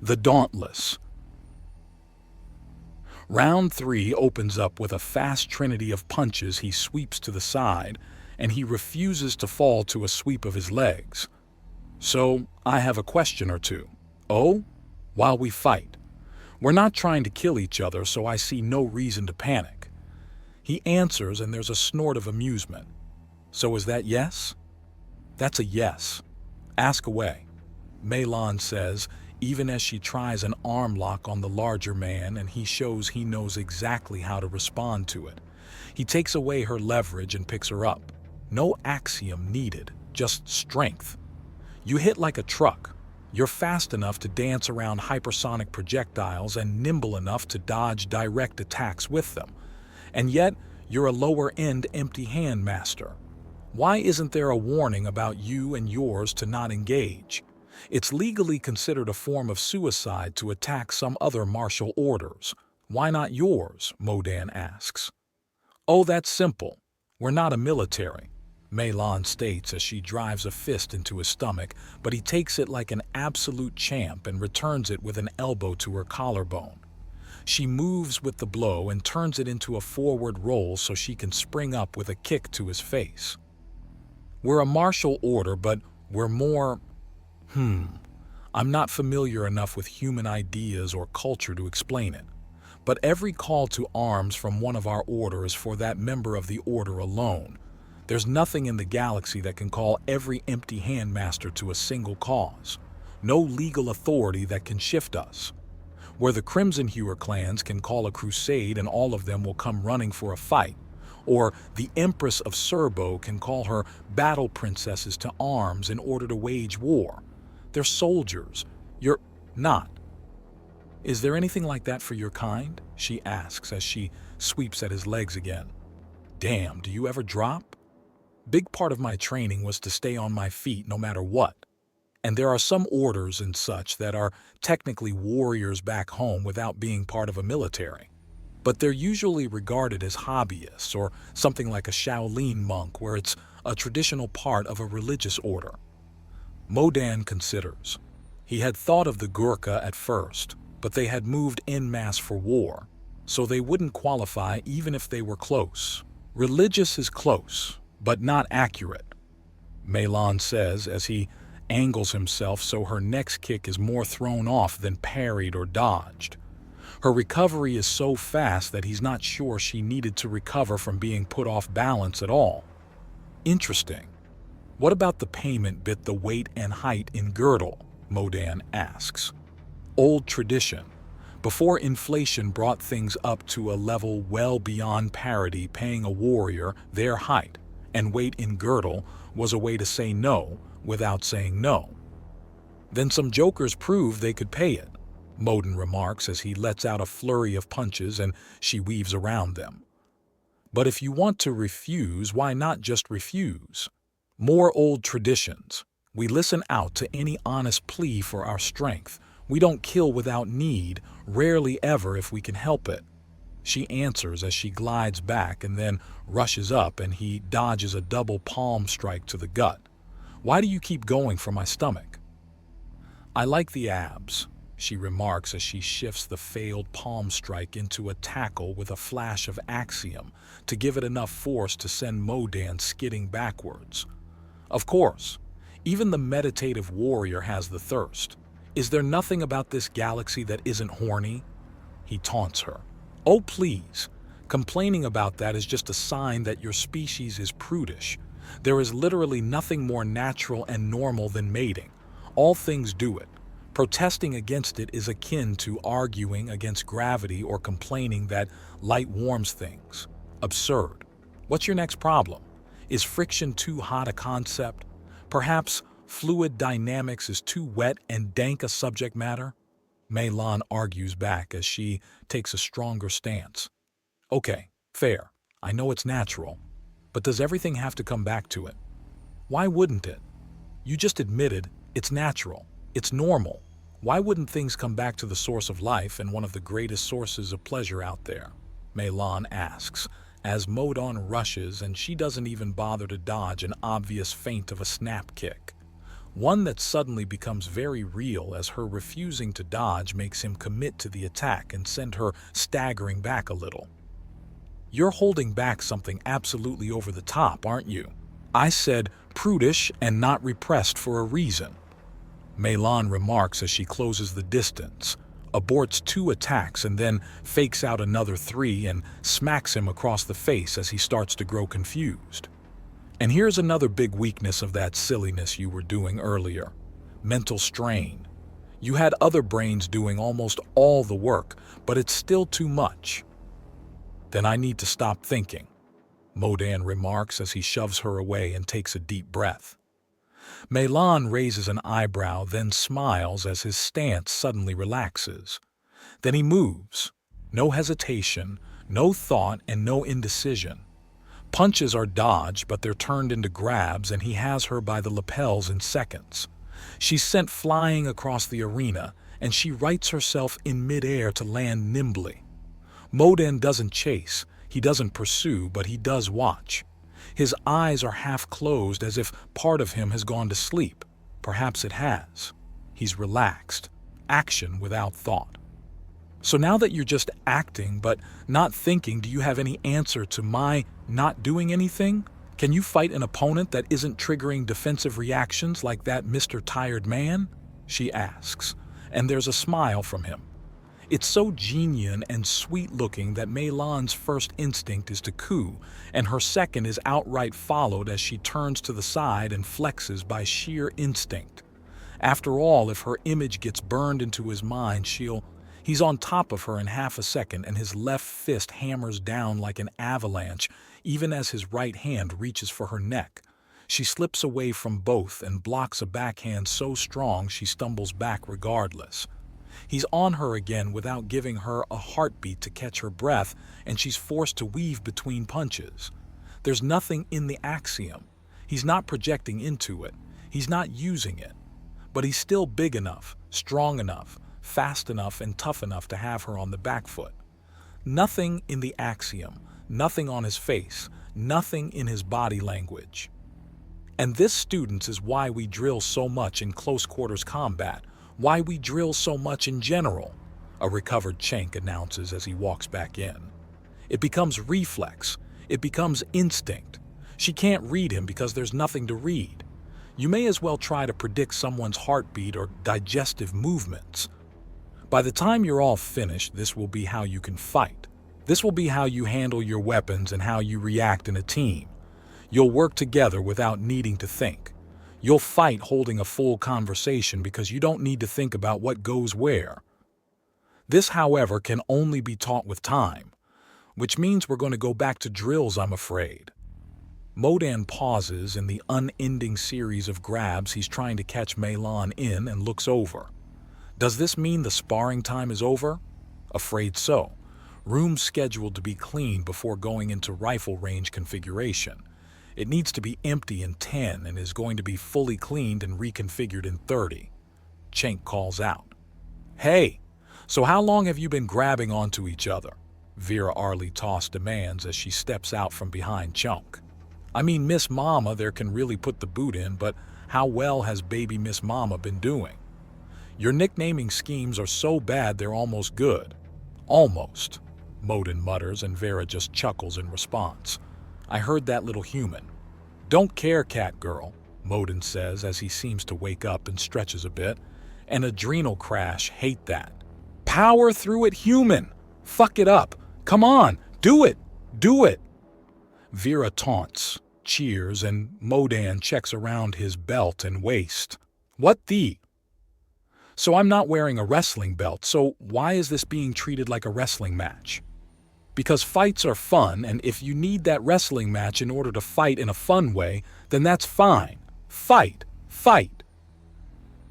The Dauntless. Round 3 opens up with a fast trinity of punches. He sweeps to the side, and he refuses to fall to a sweep of his legs. So, I have a question or two. Oh? While we fight. We're not trying to kill each other, so I see no reason to panic. He answers, and there's a snort of amusement. So is that yes? That's a yes. Ask away. Mahlon says, even as she tries an arm lock on the larger man, and he shows he knows exactly how to respond to it. He takes away her leverage and picks her up. No axiom needed, just strength. You hit like a truck. You're fast enough to dance around hypersonic projectiles and nimble enough to dodge direct attacks with them. And yet, you're a lower-end empty-hand master. Why isn't there a warning about you and yours to not engage? It's legally considered a form of suicide to attack some other martial orders. Why not yours? Modan asks. Oh, that's simple. We're not a military, Mahlon states as she drives a fist into his stomach, but he takes it like an absolute champ and returns it with an elbow to her collarbone. She moves with the blow and turns it into a forward roll so she can spring up with a kick to his face. We're a martial order, but we're more... I'm not familiar enough with human ideas or culture to explain it. But every call to arms from one of our order is for that member of the order alone. There's nothing in the galaxy that can call every empty handmaster to a single cause. No legal authority that can shift us. Where the Crimson Hewer clans can call a crusade and all of them will come running for a fight. Or the Empress of Serbo can call her battle princesses to arms in order to wage war. They're soldiers. You're not. Is there anything like that for your kind? She asks as she sweeps at his legs again. Damn, do you ever drop? Big part of my training was to stay on my feet no matter what. And there are some orders and such that are technically warriors back home without being part of a military. But they're usually regarded as hobbyists or something like a Shaolin monk where it's a traditional part of a religious order. Modan considers. He had thought of the Gurkha at first, but they had moved en masse for war, so they wouldn't qualify even if they were close. Religious is close, but not accurate, Mahlon says as he angles himself so her next kick is more thrown off than parried or dodged. Her recovery is so fast that he's not sure she needed to recover from being put off balance at all. Interesting. What about the payment bit the weight and height in girdle? Modan asks. Old tradition. Before inflation brought things up to a level well beyond parity, paying a warrior their height and weight in girdle was a way to say no without saying no. Then some jokers proved they could pay it, Modan remarks as he lets out a flurry of punches and she weaves around them. But if you want to refuse, why not just refuse? More old traditions. We listen out to any honest plea for our strength. We don't kill without need, rarely ever if we can help it. She answers as she glides back and then rushes up and he dodges a double palm strike to the gut. Why do you keep going for my stomach? I like the abs, she remarks as she shifts the failed palm strike into a tackle with a flash of axiom to give it enough force to send Modan skidding backwards. Of course, even the meditative warrior has the thirst. Is there nothing about this galaxy that isn't horny? He taunts her. Oh, please. Complaining about that is just a sign that your species is prudish. There is literally nothing more natural and normal than mating. All things do it. Protesting against it is akin to arguing against gravity or complaining that light warms things. Absurd. What's your next problem? Is friction too hot a concept? Perhaps fluid dynamics is too wet and dank a subject matter? Mahlon argues back as she takes a stronger stance. Okay, fair. I know it's natural. But does everything have to come back to it? Why wouldn't it? You just admitted it's natural. It's normal. Why wouldn't things come back to the source of life and one of the greatest sources of pleasure out there? Mahlon asks, as Modan rushes and she doesn't even bother to dodge an obvious feint of a snap kick. one that suddenly becomes very real as her refusing to dodge makes him commit to the attack and send her staggering back a little. "You're holding back something absolutely over the top, aren't you?" I said, prudish and not repressed for a reason. Melan remarks as she closes the distance, aborts 2 attacks and then fakes out another 3 and smacks him across the face as he starts to grow confused. "And here's another big weakness of that silliness you were doing earlier. Mental strain. You had other brains doing almost all the work, but it's still too much." "Then I need to stop thinking," Modan remarks as he shoves her away and takes a deep breath. Melan raises an eyebrow, then smiles as his stance suddenly relaxes. Then he moves. No hesitation, no thought, and no indecision. Punches are dodged, but they're turned into grabs, and he has her by the lapels in seconds. She's sent flying across the arena, and she rights herself in midair to land nimbly. Modan doesn't chase, he doesn't pursue, but he does watch. His eyes are half closed as if part of him has gone to sleep. Perhaps it has. He's relaxed. Action without thought. "So now that you're just acting but not thinking, do you have any answer to my not doing anything? Can you fight an opponent that isn't triggering defensive reactions like that Mr. Tired Man?" she asks, and there's a smile from him. It's so genuine and sweet-looking that Melan's first instinct is to coo, and her second is outright followed as she turns to the side and flexes by sheer instinct. After all, if her image gets burned into his mind, he's on top of her in half a second, and his left fist hammers down like an avalanche, even as his right hand reaches for her neck. She slips away from both and blocks a backhand so strong she stumbles back regardless. He's on her again without giving her a heartbeat to catch her breath, and she's forced to weave between punches. There's nothing in the axiom. He's not projecting into it. He's not using it. But he's still big enough, strong enough, fast enough, and tough enough to have her on the back foot. Nothing in the axiom, nothing on his face, nothing in his body language. And this, students, is why we drill so much in close quarters combat, why we drill so much in general, a recovered Cenk announces as he walks back in. It becomes reflex. It becomes instinct. She can't read him because there's nothing to read. You may as well try to predict someone's heartbeat or digestive movements. By the time you're all finished, this will be how you can fight. This will be how you handle your weapons and how you react in a team. You'll work together without needing to think. You'll fight holding a full conversation because you don't need to think about what goes where. This, however, can only be taught with time, which means we're going to go back to drills, I'm afraid. Modan pauses in the unending series of grabs he's trying to catch Melan in and looks over. Does this mean the sparring time is over? Afraid so. Room scheduled to be cleaned before going into rifle range configuration. It needs to be empty in 10 and is going to be fully cleaned and reconfigured in 30. Cenk calls out. "Hey, so how long have you been grabbing onto each other?" Vera Arley-Toss demands as she steps out from behind Chunk. "I mean, Miss Mama there can really put the boot in, but how well has baby Miss Mama been doing? Your nicknaming schemes are so bad they're almost good." "Almost," Modan mutters, and Vera just chuckles in response. "I heard that, little human." "Don't care, cat girl," Modan says as he seems to wake up and stretches a bit. "An adrenal crash, hate that. Power through it, human! Fuck it up! Come on, do it! Do it!" Vera taunts, cheers, and Modan checks around his belt and waist. "What the?" "So I'm not wearing a wrestling belt, so why is this being treated like a wrestling match?" "Because fights are fun, and if you need that wrestling match in order to fight in a fun way, then that's fine. Fight! Fight!"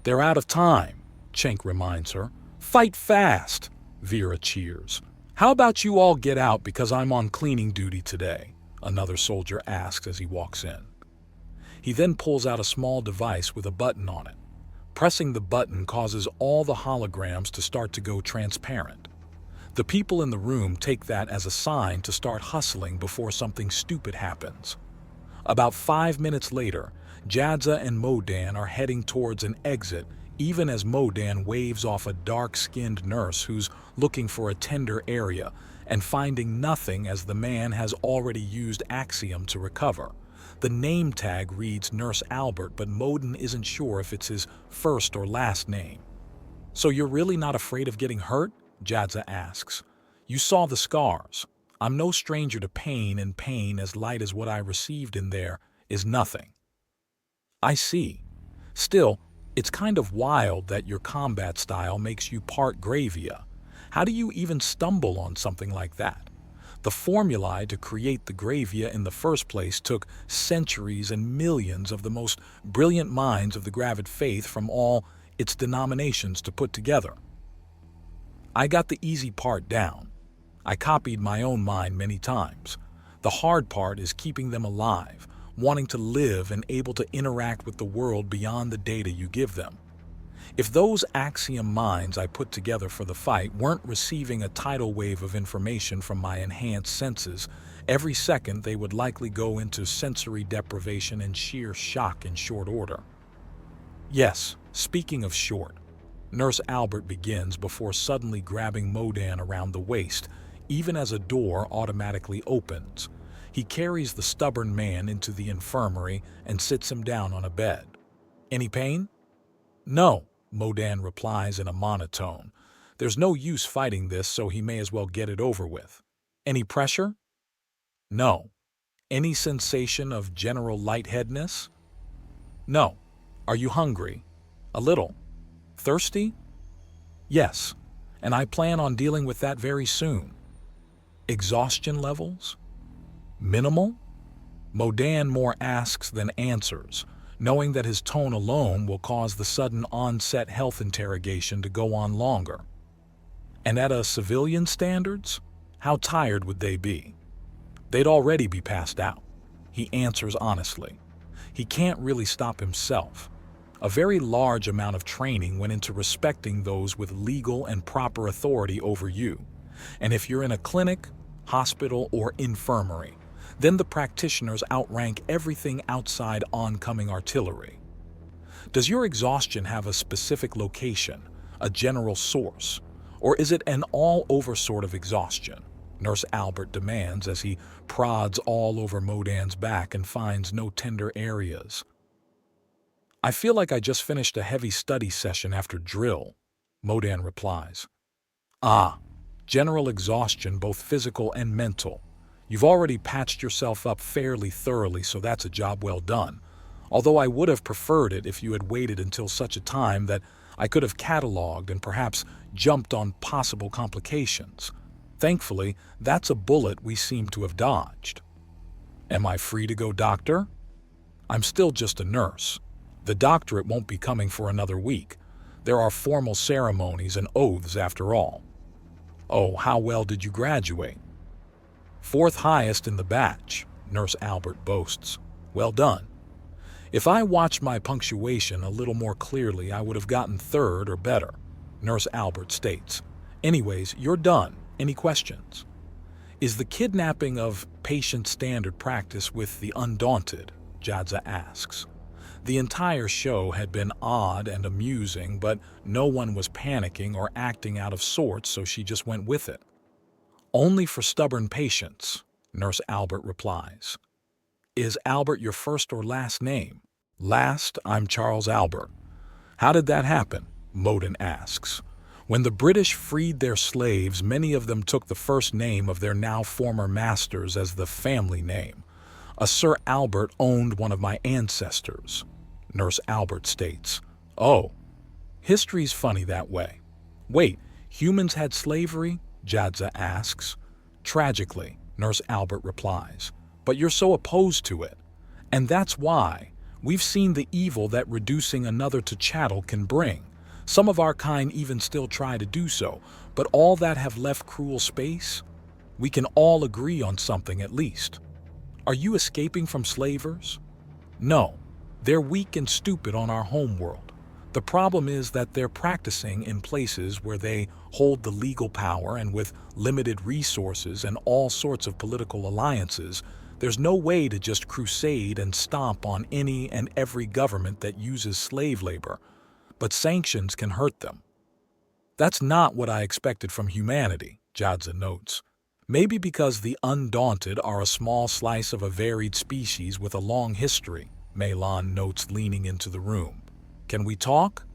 "They're out of time," Cenk reminds her. "Fight fast!" Vera cheers. "How about you all get out because I'm on cleaning duty today?" another soldier asks as he walks in. He then pulls out a small device with a button on it. Pressing the button causes all the holograms to start to go transparent. The people in the room take that as a sign to start hustling before something stupid happens. About 5 minutes later, Jadza and Modan are heading towards an exit, even as Modan waves off a dark-skinned nurse who's looking for a tender area and finding nothing as the man has already used Axiom to recover. The name tag reads Nurse Albert, but Modan isn't sure if it's his first or last name. "So you're really not afraid of getting hurt?" Jadza asks. "You saw the scars. I'm no stranger to pain, and pain as light as what I received in there is nothing." "I see. Still, it's kind of wild that your combat style makes you part Gravia. How do you even stumble on something like that? The formulae to create the Gravia in the first place took centuries and millions of the most brilliant minds of the Gravid faith from all its denominations to put together. I got the easy part down. I copied my own mind many times. The hard part is keeping them alive, wanting to live and able to interact with the world beyond the data you give them. If those Axiom minds I put together for the fight weren't receiving a tidal wave of information from my enhanced senses, every second they would likely go into sensory deprivation and sheer shock in short order." "Yes, speaking of short," Nurse Albert begins before suddenly grabbing Modan around the waist, even as a door automatically opens. He carries the stubborn man into the infirmary and sits him down on a bed. "Any pain?" "No," Modan replies in a monotone. "There's no use fighting this, so he may as well get it over with." "Any pressure?" "No." "Any sensation of general lightheadedness?" "No." "Are you hungry?" "A little." "Thirsty?" "Yes, and I plan on dealing with that very soon." "Exhaustion levels?" "Minimal?" Modan more asks than answers, knowing that his tone alone will cause the sudden onset health interrogation to go on longer. "And at a civilian standards, how tired would they be?" "They'd already be passed out," he answers honestly. He can't really stop himself. A very large amount of training went into respecting those with legal and proper authority over you. And if you're in a clinic, hospital, or infirmary, then the practitioners outrank everything outside oncoming artillery. Does your exhaustion have a specific location, a general source, or is it an all-over sort of exhaustion? Nurse Albert demands as he prods all over Modan's back and finds no tender areas. "I feel like I just finished a heavy study session after drill," Modan replies. "Ah, general exhaustion, both physical and mental. You've already patched yourself up fairly thoroughly, so that's a job well done. Although I would have preferred it if you had waited until such a time that I could have cataloged and perhaps jumped on possible complications. Thankfully, that's a bullet we seem to have dodged." "Am I free to go, doctor?" "I'm still just a nurse. The doctorate won't be coming for another week. There are formal ceremonies and oaths after all." "Oh, how well did you graduate?" "Fourth highest in the batch," Nurse Albert boasts. "Well done." "If I watched my punctuation a little more clearly, I would have gotten third or better," Nurse Albert states. "Anyways, you're done. Any questions?" "Is the kidnapping of patient standard practice with the Undaunted?" Jadza asks. The entire show had been odd and amusing, but no one was panicking or acting out of sorts, so she just went with it. "Only for stubborn patients," Nurse Albert replies. "Is Albert your first or last name?" "Last, I'm Charles Albert." "How did that happen?" Modan asks. "When the British freed their slaves, many of them took the first name of their now former masters as the family name. A Sir Albert owned one of my ancestors," Nurse Albert states. "Oh, history's funny that way." "Wait, humans had slavery?" Jadza asks. "Tragically," Nurse Albert replies. "But you're so opposed to it. And that's why. We've seen the evil that reducing another to chattel can bring. Some of our kind even still try to do so, but all that have left cruel space? We can all agree on something at least. Are you escaping from slavers? No. They're weak and stupid on our home world. The problem is that they're practicing in places where they hold the legal power, and with limited resources and all sorts of political alliances, There's no way to just crusade and stomp on any and every government that uses slave labor, but sanctions can hurt them. That's not what I expected from humanity, Jadza notes. Maybe because the undaunted are a small slice of a varied species with a long history, Melan notes leaning into the room. Can we talk?